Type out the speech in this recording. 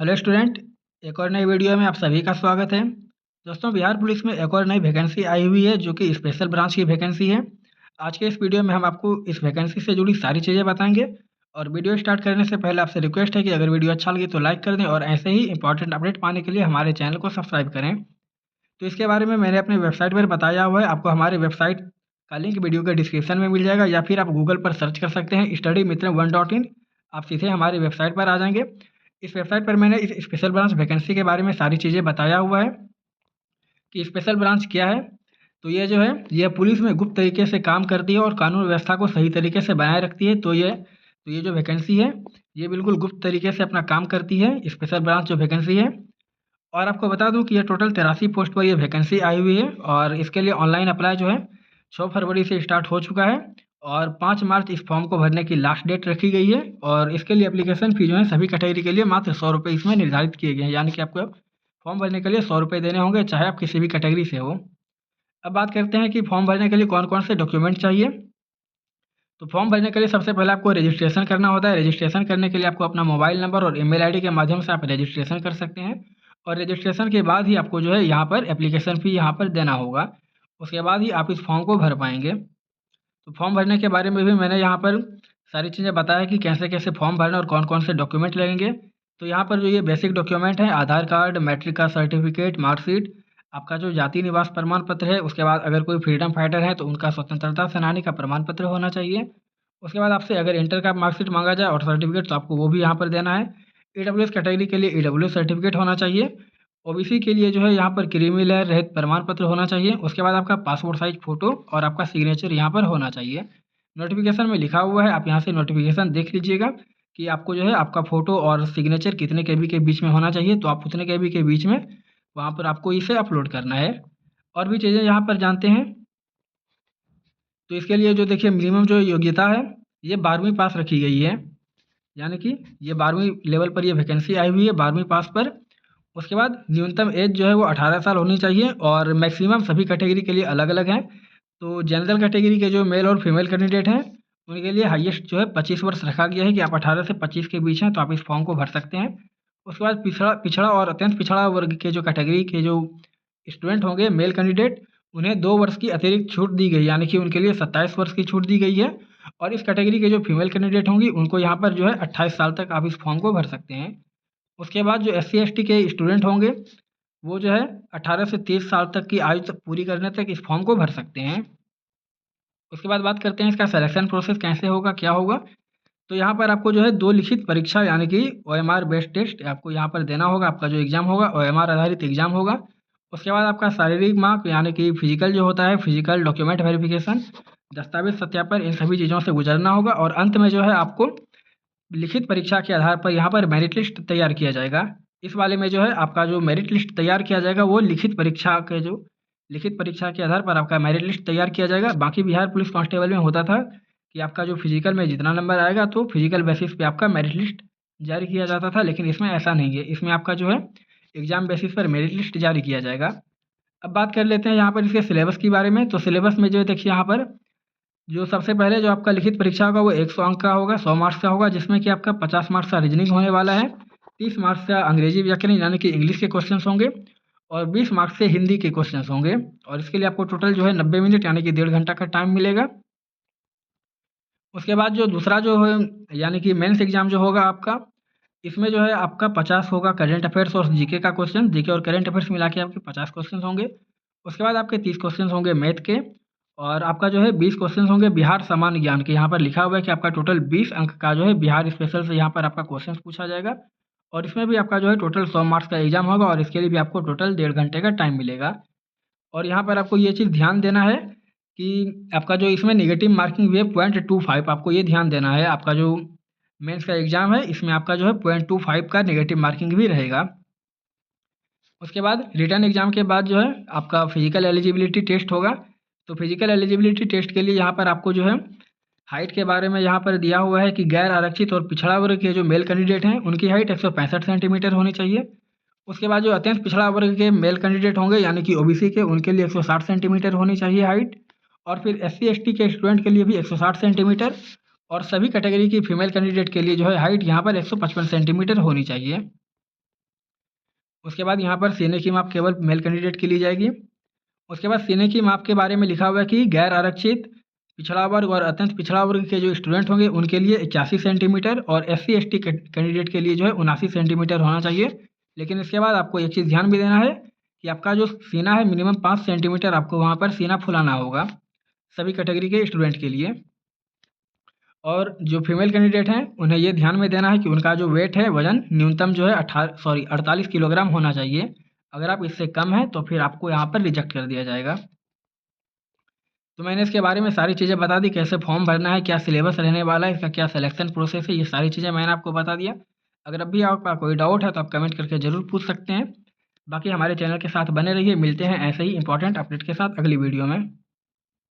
Hello student, एक और नई वीडियो में आप सभी का स्वागत है। दोस्तों, बिहार पुलिस में एक और नई वैकेंसी आई हुई है जो कि स्पेशल ब्रांच की वैकेंसी है। आज के इस वीडियो में हम आपको इस वैकेंसी से जुड़ी सारी चीज़ें बताएंगे। और वीडियो स्टार्ट करने से पहले आपसे रिक्वेस्ट है कि अगर वीडियो अच्छा लगे तो लाइक कर दें और ऐसे ही इंपॉर्टेंट अपडेट पाने के लिए हमारे चैनल को सब्सक्राइब करें। तो इसके बारे में मैंने अपनी वेबसाइट पर बताया हुआ है, आपको हमारी वेबसाइट का लिंक वीडियो के डिस्क्रिप्शन में मिल जाएगा या फिर आप गूगल पर सर्च कर सकते हैं studymitram1.in। आप सीधे हमारी वेबसाइट पर आ जाएंगे। इस वेबसाइट पर मैंने इस स्पेशल ब्रांच वैकेंसी के बारे में सारी चीज़ें बताया हुआ है कि स्पेशल ब्रांच क्या है। तो ये जो है ये पुलिस में गुप्त तरीके से काम करती है और कानून व्यवस्था को सही तरीके से बनाए रखती है। तो ये जो वैकेंसी है ये बिल्कुल गुप्त तरीके से अपना काम करती है, स्पेशल ब्रांच जो वैकेंसी है। और आपको बता दूं कि ये टोटल 83 पोस्ट पर ये वैकेंसी आई हुई है और इसके लिए ऑनलाइन अप्लाई जो है 6 फरवरी से स्टार्ट हो चुका है और 5 मार्च इस फॉर्म को भरने की लास्ट डेट रखी गई है। और इसके लिए एप्लीकेशन फ़ी जो है सभी कैटेगरी के लिए मात्र 100 रुपये इसमें निर्धारित किए गए हैं, यानी कि आपको फॉर्म भरने के लिए 100 रुपये देने होंगे, चाहे आप किसी भी कैटेगरी से हो। अब बात करते हैं कि फॉर्म भरने के लिए कौन-कौन से डॉक्यूमेंट चाहिए। तो फॉर्म भरने के लिए सबसे पहले आपको रजिस्ट्रेशन करना होता है। रजिस्ट्रेशन करने के लिए आपको अपना मोबाइल नंबर और ईमेल आईडी के माध्यम से आप रजिस्ट्रेशन कर सकते हैं और रजिस्ट्रेशन के बाद ही आपको जो है यहाँ पर एप्लीकेशन फ़ी यहाँ पर देना होगा। उसके बाद ही आप इस फॉर्म को भर पाएँगे। तो फॉर्म भरने के बारे में भी मैंने यहाँ पर सारी चीज़ें बताया कि कैसे-कैसे फॉर्म भरना और कौन-कौन से डॉक्यूमेंट लगेंगे। तो यहाँ पर जो ये बेसिक डॉक्यूमेंट हैं, आधार कार्ड, मैट्रिक का सर्टिफिकेट, मार्कशीट, आपका जो जाति निवास प्रमाण पत्र है, उसके बाद अगर कोई फ्रीडम फाइटर है तो उनका स्वतंत्रता सेनानी का प्रमाण पत्र होना चाहिए। उसके बाद आपसे अगर इंटर का मार्कशीट माँगा जाए और सर्टिफिकेट तो आपको वो भी यहाँ पर देना है। ईडब्ल्यूएस कैटेगरी के लिए ईडब्ल्यूएस सर्टिफिकेट होना चाहिए। ओबीसी के लिए जो है यहाँ पर क्रीमी लेयर रहित प्रमाण पत्र होना चाहिए। उसके बाद आपका पासपोर्ट साइज़ फ़ोटो और आपका सिग्नेचर यहाँ पर होना चाहिए। नोटिफ़िकेशन में लिखा हुआ है, आप यहाँ से नोटिफ़िकेशन देख लीजिएगा कि आपको जो है आपका फ़ोटो और सिग्नेचर कितने केबी के बीच में होना चाहिए। तो आप उतने केबी के बीच में वहाँ पर आपको इसे अपलोड करना है। और भी चीज़ें यहाँ पर जानते हैं। तो इसके लिए जो देखिए मिनिमम जो योग्यता है ये 12वीं पास रखी गई है, यानी कि ये 12वीं लेवल पर ये वैकेंसी आई हुई है 12वीं पास पर। उसके बाद न्यूनतम एज जो है वो 18 साल होनी चाहिए और मैक्सिमम सभी कैटेगरी के लिए अलग-अलग है। तो जनरल कैटेगरी के जो मेल और फीमेल कैंडिडेट हैं उनके लिए हाईएस्ट जो है 25 वर्ष रखा गया है कि आप 18 से 25 के बीच हैं तो आप इस फॉर्म को भर सकते हैं। उसके बाद पिछड़ा पिछड़ा और अत्यंत पिछड़ा वर्ग के जो कैटेगरी के जो स्टूडेंट होंगे मेल कैंडिडेट, उन्हें 2 वर्ष की अतिरिक्त छूट दी गई, यानी कि उनके लिए 27 वर्ष की छूट दी गई है। और इस कैटेगरी के जो फीमेल कैंडिडेट होंगी उनको यहाँ पर जो है 28 साल तक आप इस फॉर्म को भर सकते हैं। उसके बाद जो एससी एसटी के स्टूडेंट होंगे वो जो है 18 से 30 साल तक की आयु तक पूरी करने तक इस फॉर्म को भर सकते हैं। उसके बाद बात करते हैं इसका सिलेक्शन प्रोसेस कैसे होगा, क्या होगा। तो यहाँ पर आपको जो है 2 लिखित परीक्षा यानी कि ओएमआर बेस्ड टेस्ट आपको यहाँ पर देना होगा। आपका जो एग्ज़ाम होगा ओएमआर आधारित एग्ज़ाम होगा। उसके बाद आपका शारीरिक माप यानी कि फिजिकल जो होता है, फिजिकल डॉक्यूमेंट वेरिफिकेशन, दस्तावेज सत्यापन, इन सभी चीज़ों से गुजरना होगा। और अंत में जो है आपको लिखित परीक्षा के आधार पर यहाँ पर मेरिट लिस्ट तैयार किया जाएगा। इस वाले में जो है आपका जो मेरिट लिस्ट तैयार किया जाएगा वो लिखित परीक्षा के आधार पर आपका मेरिट लिस्ट तैयार किया जाएगा। बाकी बिहार पुलिस कांस्टेबल में होता था कि आपका जो फिजिकल में जितना नंबर आएगा तो फिजिकल बेसिस पे आपका मेरिट लिस्ट जारी किया जाता था, लेकिन इसमें ऐसा नहीं है। इसमें आपका जो है एग्ज़ाम बेसिस पर मेरिट लिस्ट जारी किया जाएगा। अब बात कर लेते हैं यहाँ पर इसके सिलेबस के बारे में। तो सिलेबस में जो है देखिए यहाँ पर जो सबसे पहले जो आपका लिखित परीक्षा होगा वो 100 अंक का होगा, 100 मार्क्स का होगा, जिसमें कि आपका 50 मार्क्स का रीजनिंग होने वाला है, 30 मार्क्स का अंग्रेजी व्याकरण यानी कि इंग्लिश के क्वेश्चंस होंगे और 20 मार्क्स से हिंदी के क्वेश्चंस होंगे। और इसके लिए आपको टोटल जो है 90 मिनट यानी कि 1.5 घंटा का टाइम मिलेगा। उसके बाद जो दूसरा जो है यानी कि मेंस एग्ज़ाम जो होगा आपका, इसमें जो है आपका 50 होगा करंट अफेयर्स और जीके का क्वेश्चन, जीके और करंट अफेयर्स मिला के आपके 50 क्वेश्चन होंगे। उसके बाद आपके 30 क्वेश्चन होंगे मैथ के और आपका जो है 20 क्वेश्चन होंगे बिहार सामान्य ज्ञान के। यहाँ पर लिखा हुआ है कि आपका टोटल 20 अंक का जो है बिहार स्पेशल से यहाँ पर आपका क्वेश्चन पूछा जाएगा और इसमें भी आपका जो है टोटल 100 मार्क्स का एग्जाम होगा और इसके लिए भी आपको टोटल 1.5 घंटे का टाइम मिलेगा। और यहाँ पर आपको ये चीज़ ध्यान देना है कि आपका जो इसमें नेगेटिव मार्किंग भी है 0.25, आपको ये ध्यान देना है। आपका जो मेंस का एग्ज़ाम है इसमें आपका जो है 0.25 का नेगेटिव मार्किंग भी रहेगा। उसके बाद रिटन एग्ज़ाम के बाद जो है आपका फिजिकल एलिजिबिलिटी टेस्ट होगा। तो फिजिकल एलिजिबिलिटी टेस्ट के लिए यहाँ पर आपको जो है हाइट के बारे में यहाँ पर दिया हुआ है कि गैर आरक्षित और पिछड़ा वर्ग के जो मेल कैंडिडेट हैं उनकी हाइट 165 सेंटीमीटर होनी चाहिए। उसके बाद जो अत्यंत पिछड़ा वर्ग के मेल कैंडिडेट होंगे यानी कि ओबीसी के, उनके लिए 160 सेंटीमीटर होनी चाहिए हाइट। और फिर एससी एसटी के स्टूडेंट के लिए भी 160 सेंटीमीटर और सभी कैटेगरी की फीमेल कैंडिडेट के लिए जो है हाइट यहाँ पर 155 सेंटीमीटर होनी चाहिए। उसके बाद यहाँ पर सीने की माप केवल मेल कैंडिडेट की ली जाएगी। उसके बाद सीने की माप के बारे में लिखा हुआ है कि गैर आरक्षित, पिछड़ा वर्ग और अत्यंत पिछड़ा वर्ग के जो स्टूडेंट होंगे उनके लिए 81 सेंटीमीटर और SC/ST कैंडिडेट के लिए जो है 79 सेंटीमीटर होना चाहिए। लेकिन इसके बाद आपको एक चीज़ ध्यान भी देना है कि आपका जो सीना है मिनिमम 5 सेंटीमीटर आपको वहाँ पर सीना फुलाना होगा सभी कैटेगरी के स्टूडेंट के लिए। और जो फीमेल कैंडिडेट हैं उन्हें ये ध्यान में देना है कि उनका जो वेट है वज़न न्यूनतम जो है 48 किलोग्राम होना चाहिए। अगर आप इससे कम हैं तो फिर आपको यहाँ पर रिजेक्ट कर दिया जाएगा। तो मैंने इसके बारे में सारी चीज़ें बता दी, कैसे फॉर्म भरना है, क्या सिलेबस रहने वाला है, इसका क्या सिलेक्शन प्रोसेस है, ये सारी चीज़ें मैंने आपको बता दिया। अगर अब भी आपका कोई डाउट है तो आप कमेंट करके ज़रूर पूछ सकते हैं। बाकी हमारे चैनल के साथ बने रहिए, मिलते हैं ऐसे ही इंपॉर्टेंट अपडेट के साथ अगली वीडियो में।